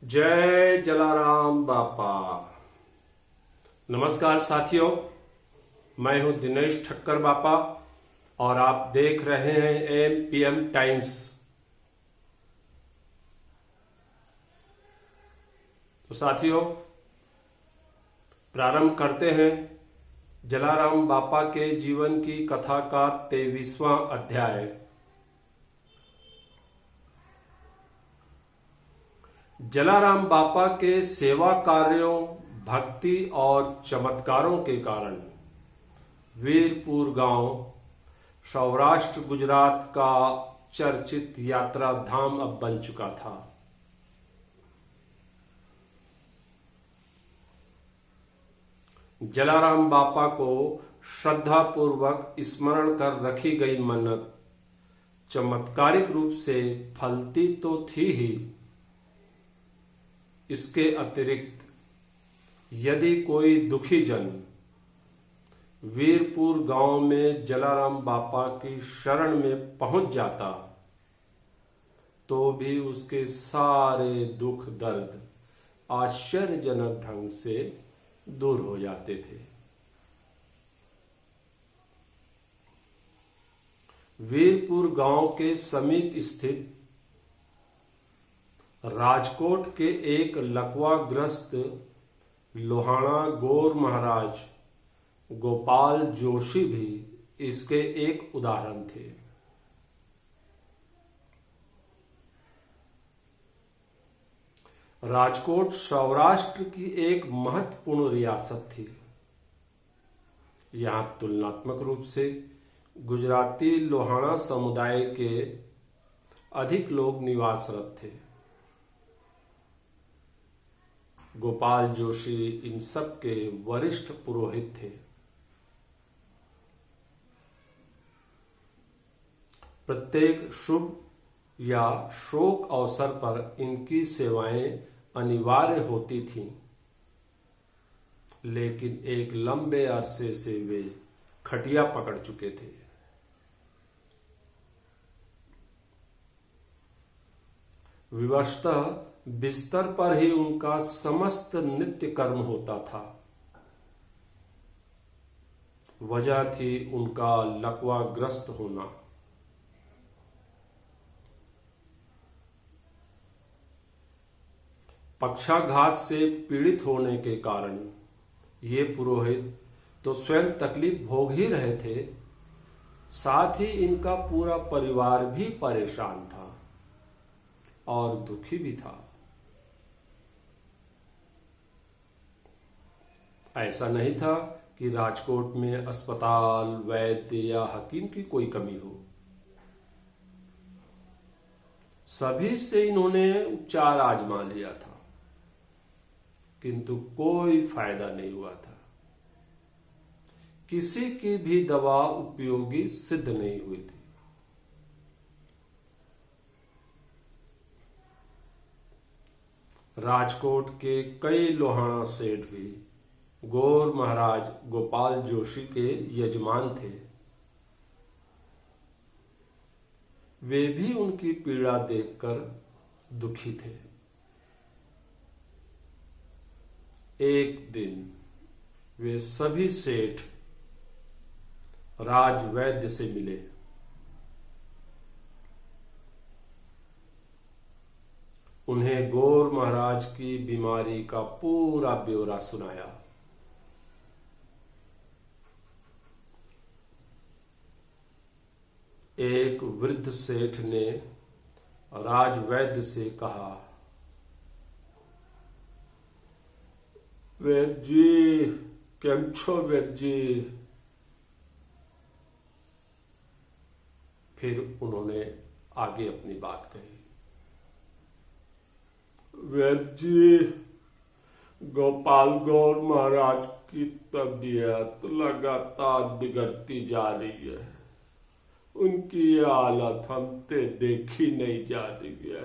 जय जलाराम बापा। नमस्कार साथियों, मैं हूं दिनेश ठक्कर बापा और आप देख रहे हैं एमपीएम टाइम्स। तो साथियों, प्रारंभ करते हैं जलाराम बापा के जीवन की कथा का 23वां अध्याय। जलाराम बापा के सेवा कार्यों, भक्ति और चमत्कारों के कारण वीरपुर गांव सौराष्ट्र गुजरात का चर्चित यात्रा धाम अब बन चुका था। जलाराम बापा को श्रद्धा पूर्वक स्मरण कर रखी गई मन्नत चमत्कारिक रूप से फलती तो थी ही, इसके अतिरिक्त यदि कोई दुखी जन वीरपुर गांव में जलाराम बापा की शरण में पहुंच जाता तो भी उसके सारे दुख दर्द आश्चर्यजनक ढंग से दूर हो जाते थे। वीरपुर गांव के समीप स्थित राजकोट के एक लकवाग्रस्त लोहाणा गौर महाराज गोपाल जोशी भी इसके एक उदाहरण थे। राजकोट सौराष्ट्र की एक महत्वपूर्ण रियासत थी। यहां तुलनात्मक रूप से गुजराती लोहाणा समुदाय के अधिक लोग निवासरत थे। गोपाल जोशी इन सब के वरिष्ठ पुरोहित थे। प्रत्येक शुभ या शोक अवसर पर इनकी सेवाएं अनिवार्य होती थीं, लेकिन एक लंबे अरसे से वे खटिया पकड़ चुके थे। विवशतः बिस्तर पर ही उनका समस्त नित्य कर्म होता था। वजह थी उनका लकवाग्रस्त होना। पक्षाघात से पीड़ित होने के कारण ये पुरोहित तो स्वयं तकलीफ भोग ही रहे थे, साथ ही इनका पूरा परिवार भी परेशान था और दुखी भी था। ऐसा नहीं था कि राजकोट में अस्पताल, वैद्य या हकीम की कोई कमी हो। सभी से इन्होंने उपचार आजमा लिया था, किंतु कोई फायदा नहीं हुआ था। किसी की भी दवा उपयोगी सिद्ध नहीं हुई थी। राजकोट के कई लोहाणा सेठ भी गौर महाराज गोपाल जोशी के यजमान थे। वे भी उनकी पीड़ा देखकर दुखी थे। एक दिन वे सभी सेठ राज वैद्य से मिले। उन्हें गौर महाराज की बीमारी का पूरा ब्यौरा सुनाया। एक वृद्ध सेठ ने राजवैद्य से कहा, वैद्य जी, केम छो वैद्य जी। फिर उन्होंने आगे अपनी बात कही। वैद्य जी, गोपाल गौर महाराज की तबीयत लगातार बिगड़ती जा रही है। उनकी हालत हमसे देखी नहीं जा रही है।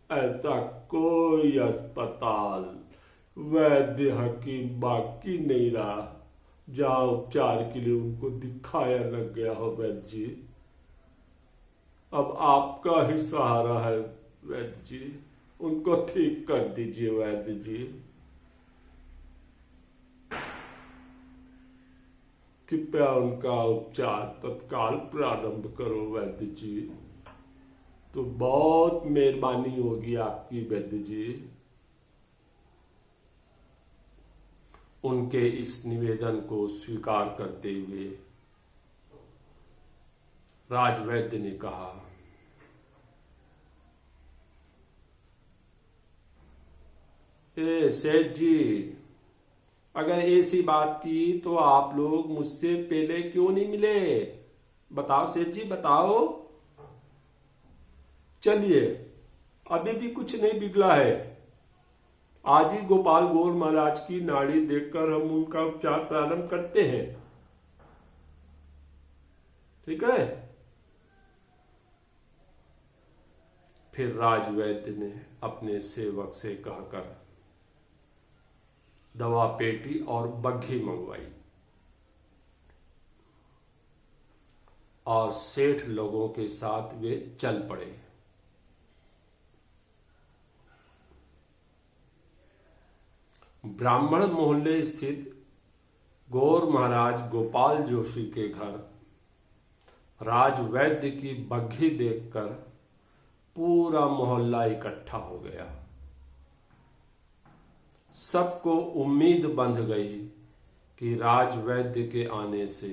ऐसा कोई अस्पताल, वैद्य, हकीम बाकी नहीं रहा जहां उपचार के लिए उनको दिखाया न गया हो। वैद्य जी, अब आपका ही सहारा है वैद्य जी। उनको ठीक कर दीजिए वैद्य जी। कृपया उनका उपचार तत्काल प्रारंभ करो वैद्य जी। तो बहुत मेहरबानी होगी आपकी वैद्य जी। उनके इस निवेदन को स्वीकार करते हुए राजवैद्य ने कहा, ए सेठ जी, अगर ऐसी बात थी तो आप लोग मुझसे पहले क्यों नहीं मिले? बताओ सेठ जी, बताओ। चलिए, अभी भी कुछ नहीं बिगड़ा है। आज ही गोपाल गौर महाराज की नाड़ी देखकर हम उनका उपचार प्रारंभ करते हैं, ठीक है? फिर राजवैद्य ने अपने सेवक से कहकर दवा पेटी और बग्घी मंगवाई और सेठ लोगों के साथ वे चल पड़े। ब्राह्मण मोहल्ले स्थित गौर महाराज गोपाल जोशी के घर राजवैद्य की बग्घी देखकर पूरा मोहल्ला इकट्ठा हो गया। सबको उम्मीद बंध गई कि राजवैद्य के आने से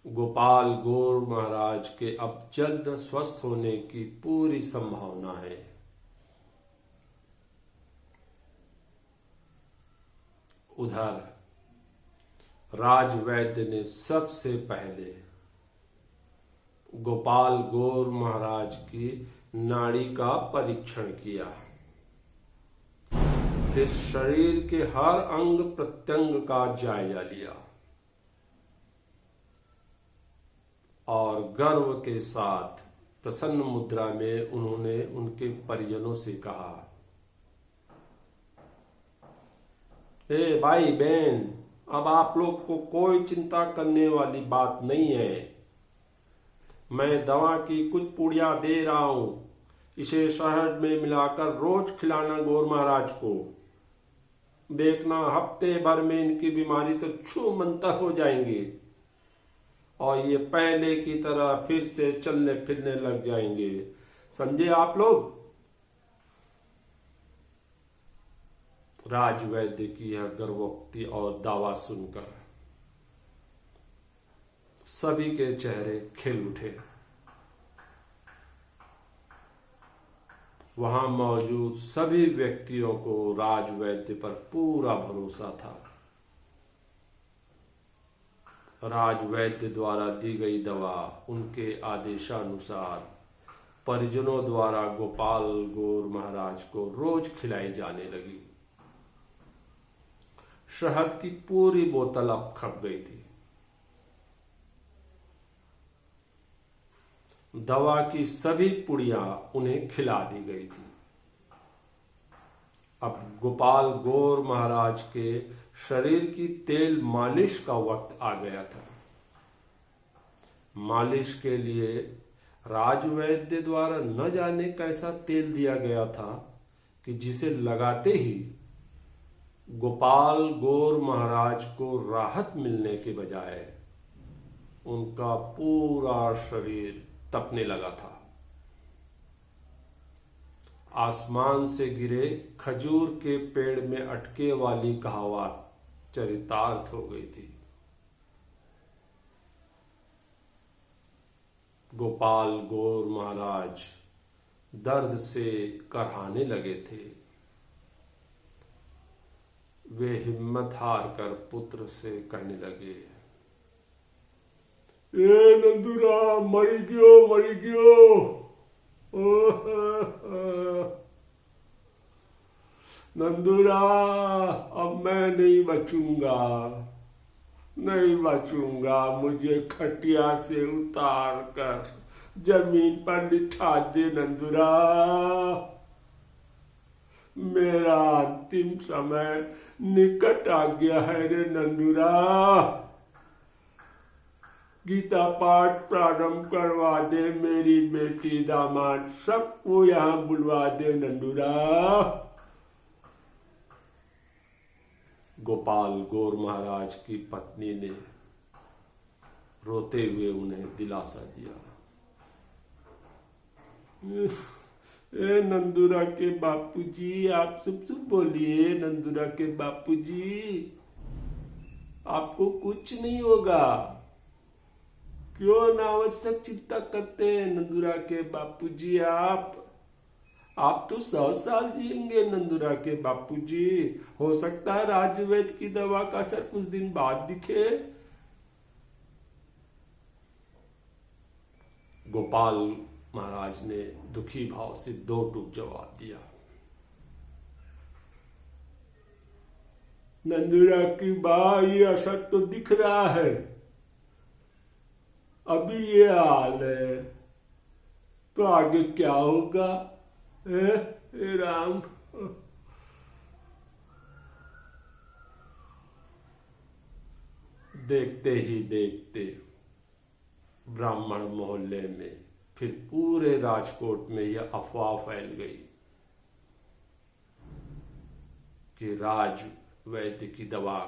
गोपाल गौर महाराज के अब जल्द स्वस्थ होने की पूरी संभावना है। उधर राजवैद्य ने सबसे पहले गोपाल गौर महाराज की नाड़ी का परीक्षण किया, फिर शरीर के हर अंग प्रत्यंग का जायजा लिया और गर्व के साथ प्रसन्न मुद्रा में उन्होंने उनके परिजनों से कहा, ए भाई बहन, अब आप लोग को कोई चिंता करने वाली बात नहीं है। मैं दवा की कुछ पुड़िया दे रहा हूं, इसे शहद में मिलाकर रोज खिलाना गौर महाराज को। देखना, हफ्ते भर में इनकी बीमारी तो छू मंतर हो जाएंगी और ये पहले की तरह फिर से चलने फिरने लग जाएंगे। समझे आप लोग? राजवैद्य की यह गर्वोक्ति और दावा सुनकर सभी के चेहरे खिल उठे। वहां मौजूद सभी व्यक्तियों को राजवैद्य पर पूरा भरोसा था। राजवैद्य द्वारा दी गई दवा उनके आदेशानुसार परिजनों द्वारा गोपाल गौर महाराज को रोज खिलाई जाने लगी। शहद की पूरी बोतल अब खप गई थी। दवा की सभी पुड़िया उन्हें खिला दी गई थी। अब गोपाल गौर महाराज के शरीर की तेल मालिश का वक्त आ गया था। मालिश के लिए राजवैद्य द्वारा न जाने कैसा तेल दिया गया था कि जिसे लगाते ही गोपाल गौर महाराज को राहत मिलने के बजाय उनका पूरा शरीर तपने लगा था। आसमान से गिरे खजूर के पेड़ में अटके वाली कहावत चरितार्थ हो गई थी। गोपाल गौर महाराज दर्द से करहाने लगे थे। वे हिम्मत हार कर पुत्र से कहने लगे, ए नंदुरा, मरी गयो। नंदुरा, अब मैं नहीं बचूंगा। मुझे खटिया से उतार कर जमीन पर लिटा दे नंदुरा। मेरा अंतिम समय निकट आ गया है रे नंदुरा। गीता पाठ प्रारंभ करवा दे। मेरी बेटी दामाद सबको यहाँ बुलवा दे नंदूरा। गोपाल गौर महाराज की पत्नी ने रोते हुए उन्हें दिलासा दिया। ए नंदूरा के बापूजी, आप शुभ बोलिए। नंदूरा के बापूजी, आपको कुछ नहीं होगा। क्यों अनावश्यक चिंता करते हैं नंदूरा के बापूजी? आप तो 100 साल जिएंगे नंदूरा के बापूजी। हो सकता है राजवैद्य की दवा का असर कुछ दिन बाद दिखे। गोपाल महाराज ने दुखी भाव से दो टूक जवाब दिया। नंदूरा की मां, ये असर तो दिख रहा है, अभी ये हाल है, तो आगे क्या होगा? हे राम। देखते ही देखते ब्राह्मण मोहल्ले में, फिर पूरे राजकोट में यह अफवाह फैल गई कि राज वैद्य की दवा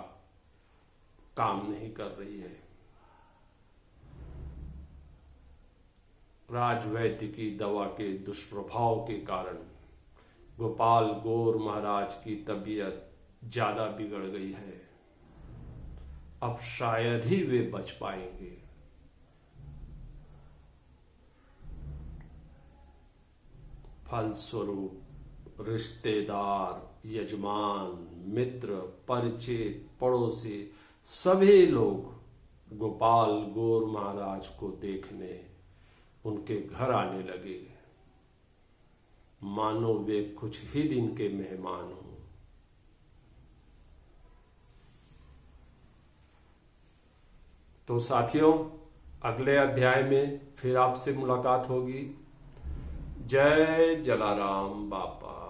काम नहीं कर रही है। राज वैद्य की दवा के दुष्प्रभाव के कारण गोपाल गौर महाराज की तबीयत ज्यादा बिगड़ गई है। अब शायद ही वे बच पाएंगे। फलस्वरूप रिश्तेदार, यजमान, मित्र, परिचित, पड़ोसी सभी लोग गोपाल गौर महाराज को देखने उनके घर आने लगे, मानो वे कुछ ही दिन के मेहमान हों। तो साथियों, अगले अध्याय में फिर आपसे मुलाकात होगी। जय जलाराम बापा।